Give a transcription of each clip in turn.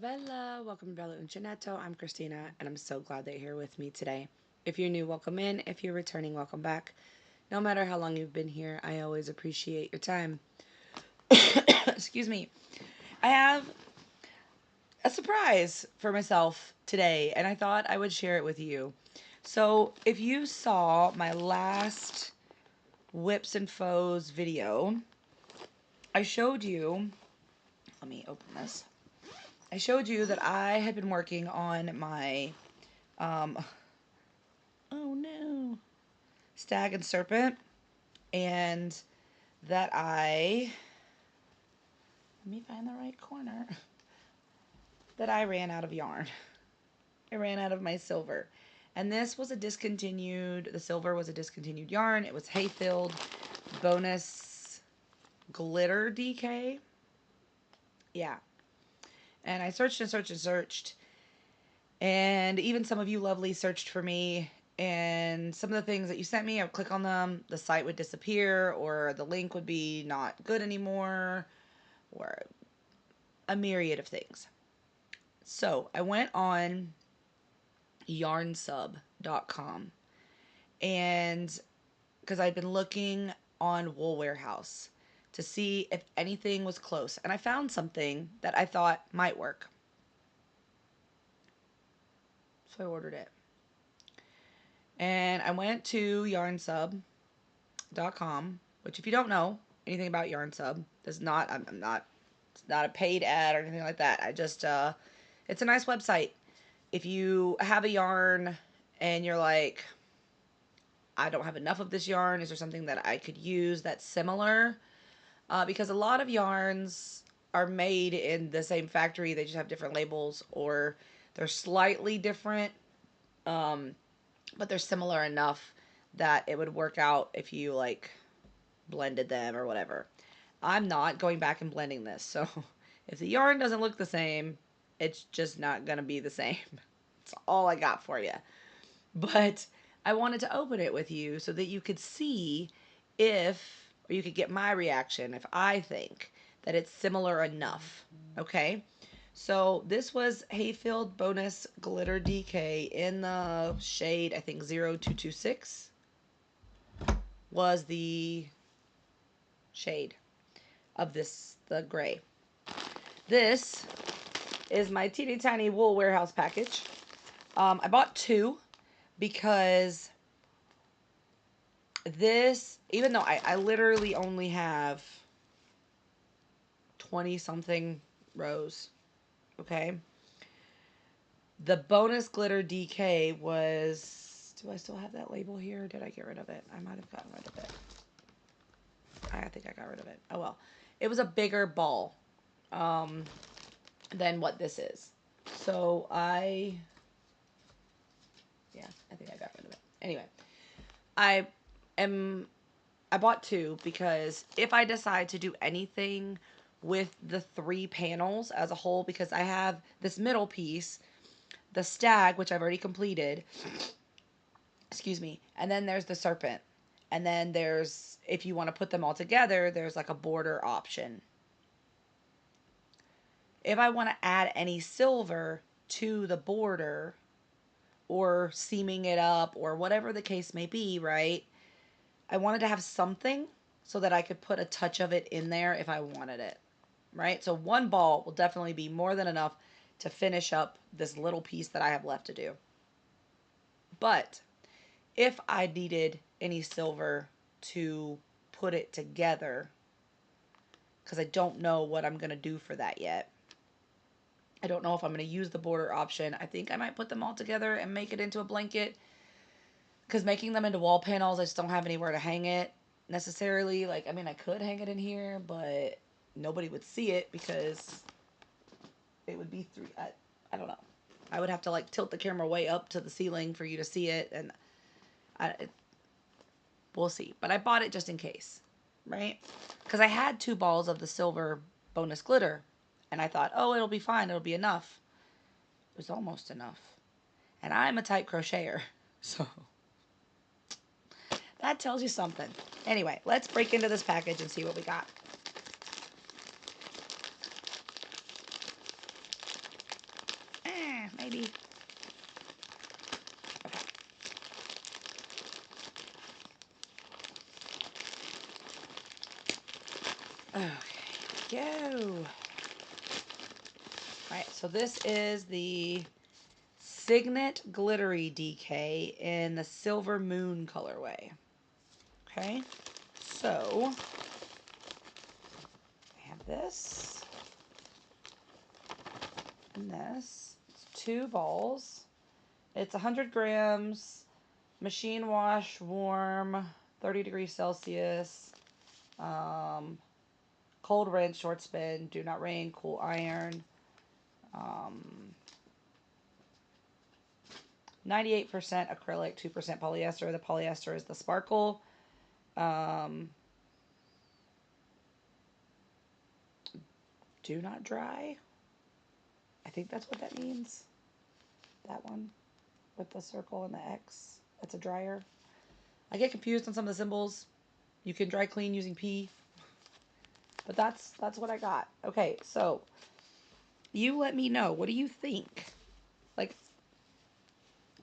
Bella, welcome to Bella Uncinetto. I'm Christina, and I'm so glad that you're here with me today. If you're new, welcome in. If you're returning, welcome back. No matter how long you've been here, I always appreciate your time. Excuse me. I have a surprise for myself today, and I thought I would share it with you. So, if you saw my last Whips and Foes video, I showed you, let me open this. I showed you that I had been working on my, oh no, Stag and Serpent, and that let me find the right corner, that I ran out of yarn. I ran out of my silver. And this was the silver was a discontinued yarn. It was Hayfield bonus glitter DK. Yeah. And I searched and searched and searched. And even some of you lovely searched for me. And some of the things that you sent me, I would click on them. The site would disappear, or the link would be not good anymore, or a myriad of things. So I went on Yarnsub.com. And because I'd been looking on Wool Warehouse to see if anything was close. And I found something that I thought might work. So I ordered it. And I went to yarnsub.com, which if you don't know anything about Yarnsub, it's not a paid ad or anything like that. It's a nice website. If you have a yarn and you're like, I don't have enough of this yarn, is there something that I could use that's similar? Because a lot of yarns are made in the same factory, they just have different labels, or they're slightly different, but they're similar enough that it would work out if you like blended them or whatever. I'm not going back and blending this, so if the yarn doesn't look the same, it's just not gonna be the same. That's all I got for you. But I wanted to open it with you so that you could see or you could get my reaction if I think that it's similar enough. Okay? So this was Hayfield Bonus Glitter DK in the shade, I think 0226 was the shade of the gray. This is my teeny tiny Wool Warehouse package. I bought two because this, even though I literally only have 20 something rows, okay, the bonus glitter DK was, do I still have that label here? Did I get rid of it? I might have gotten rid of it. I think I got rid of it. Oh well. It was a bigger ball than what this is. So I think I got rid of it. Anyway, I bought two because if I decide to do anything with the 3 panels as a whole, because I have this middle piece, the stag, which I've already completed, excuse me, and then there's the serpent. And then there's, if you want to put them all together, there's like a border option. If I want to add any silver to the border, or seaming it up, or whatever the case may be, right? I wanted to have something so that I could put a touch of it in there if I wanted it, right? So one ball will definitely be more than enough to finish up this little piece that I have left to do. But if I needed any silver to put it together, because I don't know what I'm going to do for that yet. I don't know if I'm going to use the border option. I think I might put them all together and make it into a blanket. Because making them into wall panels, I just don't have anywhere to hang it necessarily. Like, I mean, I could hang it in here, but nobody would see it because it would be through, I don't know. I would have to like tilt the camera way up to the ceiling for you to see it, and we'll see. But I bought it just in case, right? Because I had 2 balls of the silver bonus glitter, and I thought, oh, it'll be fine. It'll be enough. It was almost enough. And I'm a tight crocheter, so that tells you something. Anyway, let's break into this package and see what we got. So this is the Cygnet Glittery DK in the Silver Moon colorway. Okay, so I have this and this. It's 2 balls. It's 100 grams, machine wash, warm, 30 degrees Celsius, cold rinse, short spin, do not rain, cool iron. 98% acrylic, 2% polyester. The polyester is the sparkle. Do not dry. I think that's what that means. That one with the circle and the X. That's a dryer. I get confused on some of the symbols. You can dry clean using P. But that's what I got. Okay, so you let me know. What do you think? Like,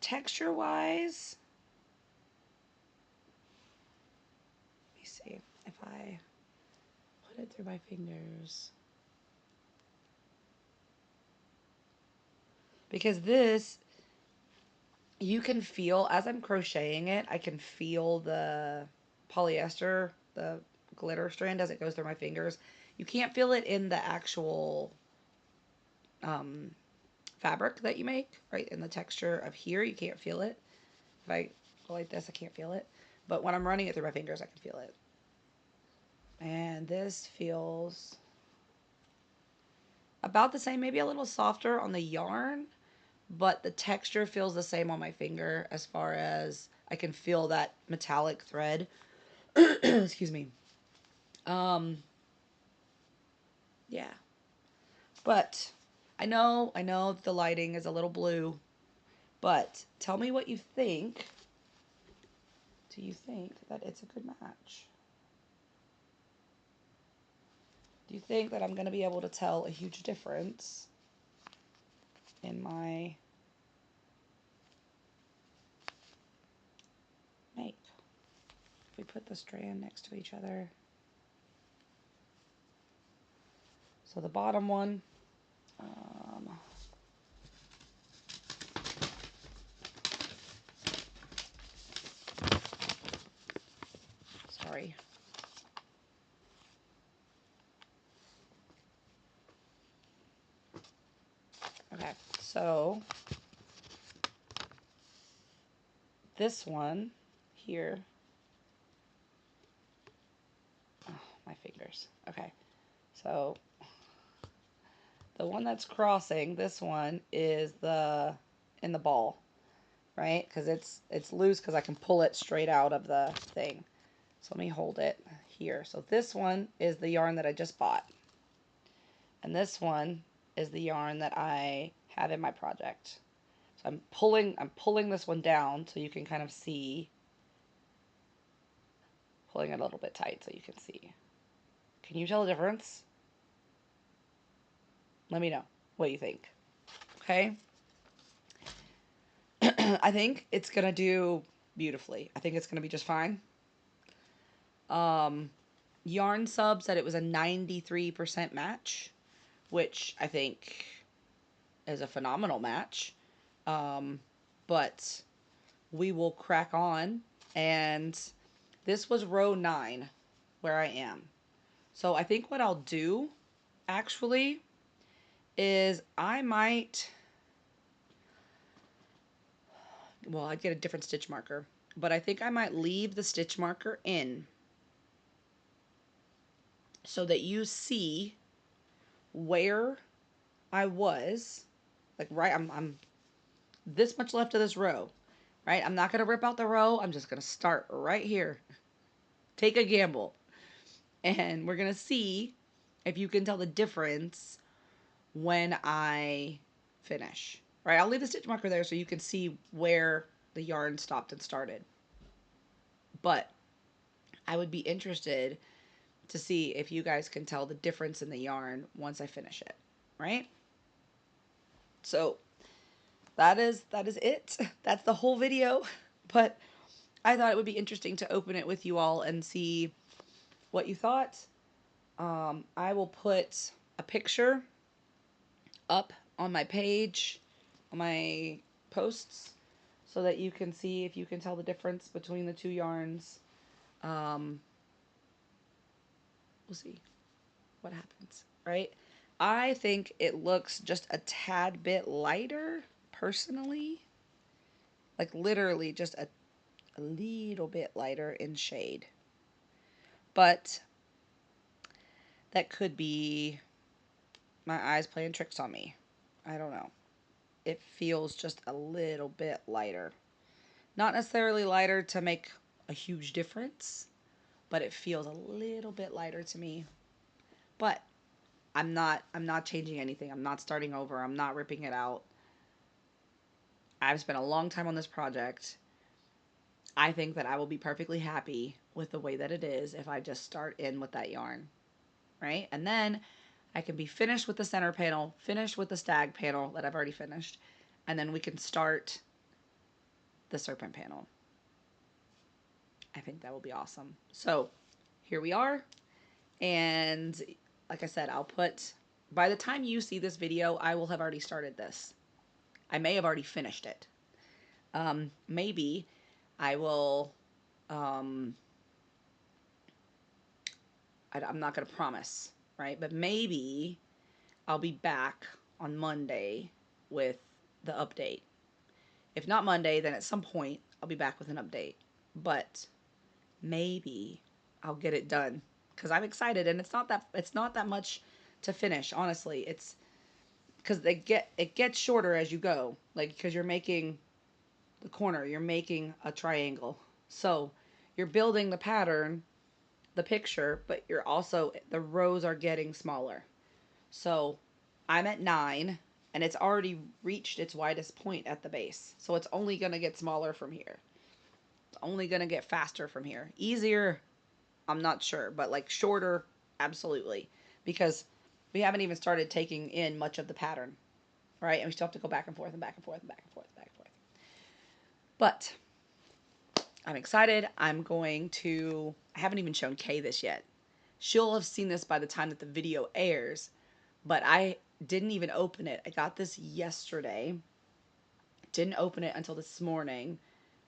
texture-wise, let me see if I put it through my fingers. Because this, you can feel, as I'm crocheting it, I can feel the polyester, the glitter strand as it goes through my fingers. You can't feel it in the actual fabric that you make, right? In the texture of here, you can't feel it. If I go like this, I can't feel it. But when I'm running it through my fingers, I can feel it. And this feels about the same, maybe a little softer on the yarn, but the texture feels the same on my finger as far as I can feel that metallic thread. Excuse me. Yeah. But I know the lighting is a little blue, but tell me what you think. Do you think that it's a good match? Do you think that I'm going to be able to tell a huge difference in my make? If we put the strand next to each other. So the bottom one, sorry. Okay, so this one here, oh, my fingers. Okay, so the one that's crossing, this one is in the ball, right? Because it's loose because I can pull it straight out of the thing. So let me hold it here. So this one is the yarn that I just bought. And this one is the yarn that I have in my project. So I'm pulling this one down so you can kind of see. Pulling it a little bit tight so you can see. Can you tell the difference? Let me know what you think. Okay? I think it's going to do beautifully. I think it's going to be just fine. Yarn Sub said it was a 93% match, which I think is a phenomenal match. But we will crack on. And this was row 9 where I am. So I think what I'll do actually is I might, well, I'd get a different stitch marker, but I think I might leave the stitch marker in so that you see where I was, like right, I'm this much left of this row, right? I'm not going to rip out the row. I'm just going to start right here. Take a gamble. And we're going to see if you can tell the difference when I finish, right? I'll leave the stitch marker there so you can see where the yarn stopped and started. But I would be interested to see if you guys can tell the difference in the yarn once I finish it, right? So that is it. That's the whole video. But I thought it would be interesting to open it with you all and see what you thought. I will put a picture up on my page, on my posts, so that you can see if you can tell the difference between the two yarns. Um, we'll see what happens, right? I think it looks just a tad bit lighter, personally. Like literally just a little bit lighter in shade. But that could be my eyes playing tricks on me. I don't know. It feels just a little bit lighter. Not necessarily lighter to make a huge difference, but it feels a little bit lighter to me. But I'm not changing anything. I'm not starting over. I'm not ripping it out. I've spent a long time on this project. I think that I will be perfectly happy with the way that it is if I just start in with that yarn, right? And then I can be finished with the center panel, finished with the stag panel that I've already finished, and then we can start the serpent panel. I think that will be awesome. So here we are. And like I said, by the time you see this video, I will have already started this. I may have already finished it. Maybe I will, I'm not going to promise, right? But maybe I'll be back on Monday with the update. If not Monday, then at some point I'll be back with an update. But maybe I'll get it done because I'm excited, and it's not that much to finish. Honestly, it's because it gets shorter as you go, like because you're making the corner, you're making a triangle, so you're building the pattern, the picture, but you're also the rows are getting smaller. So I'm at 9, and it's already reached its widest point at the base, so it's only gonna get smaller from here. It's only gonna get faster from here. Easier, I'm not sure, but like shorter, absolutely. Because we haven't even started taking in much of the pattern, right? And we still have to go back and forth and back and forth and back and forth and back and forth. But I'm excited. I haven't even shown Kay this yet. She'll have seen this by the time that the video airs, but I didn't even open it. I got this yesterday. Didn't open it until this morning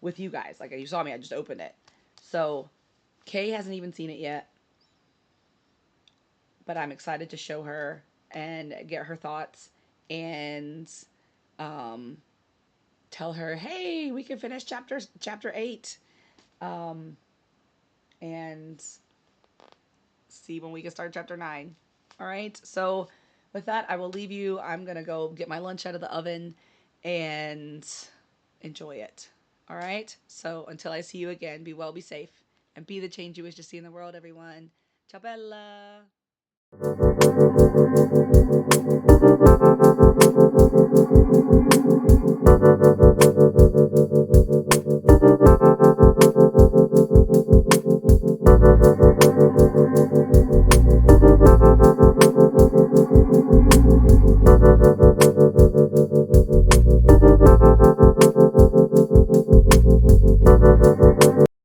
with you guys. Like you saw me, I just opened it. So Kay hasn't even seen it yet, but I'm excited to show her and get her thoughts and um, tell her, hey, we can finish chapter 8 and see when we can start chapter 9. All right. So with that, I will leave you. I'm going to go get my lunch out of the oven and enjoy it. All right. So until I see you again, be well, be safe, and be the change you wish to see in the world, everyone. Ciao bella.